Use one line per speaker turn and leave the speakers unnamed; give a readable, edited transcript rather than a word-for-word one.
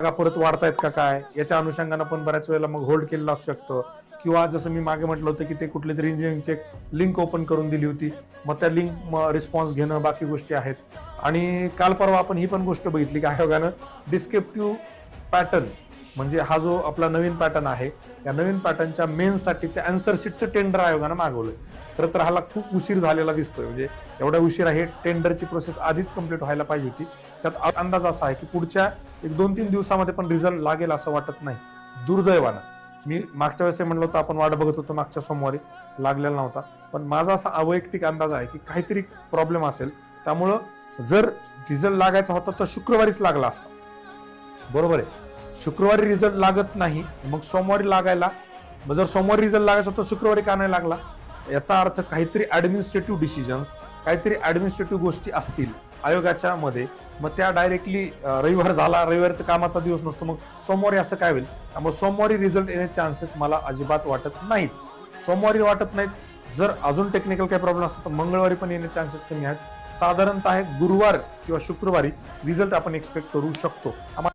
जागा परत वाढतायत का काय याच्या अनुषंगाने पण बऱ्याच वेळेला मग होल्ड केलेलं असू शकतं, किंवा जसं मी मागे म्हटलं होतं की ते कुठले तरी इंजिनिअरिंगची एक लिंक ओपन करून दिली होती, मग त्या लिंक रिस्पॉन्स घेणं बाकी गोष्टी आहेत. आणि काल परवा आपण ही पण गोष्ट बघितली की आयोगानं डिस्क्रिप्टिव्ह पॅटर्न म्हणजे हा जो आपला नवीन पॅटर्न आहे या नवीन पॅटर्नच्या मेन्ससाठीच्या आन्सर शीटचं टेंडर आयोगानं मागवलंय. खरं तर हाला खूप उशीर झालेला दिसतोय, म्हणजे एवढा उशीर आहे, टेंडरची प्रोसेस आधीच कंप्लीट व्हायला पाहिजे होती. त्यात अंदाज असा आहे की पुढच्या 1-2-3 दिवसामध्ये पण रिझल्ट लागेल असं वाटत नाही, दुर्दैवानं. मी मागच्या वेळेस म्हणलं होतं आपण वाट बघत होतो, मागच्या सोमवारी लागलेला नव्हता, पण माझा असा अवैयक्तिक अंदाज आहे की काहीतरी प्रॉब्लेम असेल. त्यामुळं जर रिझल्ट लागायचा होता तर शुक्रवारीच लागला असता, बरोबर आहे. शुक्रवारी रिझल्ट लागत नाही, मग सोमवारी लागायला, मग जर सोमवारी रिझल्ट लागायचा होता शुक्रवारी का नाही लागला, याचा अर्थ काहीतरी ऍडमिनिस्ट्रेटिव्ह डिसिजन्स, काहीतरी ऍडमिनिस्ट्रेटिव्ह गोष्टी असतील आयोगाच्या मध्ये. मग त्या डायरेक्टली रविवार झाला, रविवार तर कामाचा दिवस नसतो, मग सोमवारी असं काय होईल. त्यामुळे सोमवारी रिझल्ट येण्याचे चान्सेस मला अजिबात वाटत नाहीत, सोमवारी वाटत नाहीत. जर अजून टेक्निकल काही प्रॉब्लेम असतो तर मंगळवारी पण येण्याचे चान्सेस कमी आहेत. साधारणतः गुरुवार किंवा शुक्रवारी रिझल्ट आपण एक्सपेक्ट करू शकतो.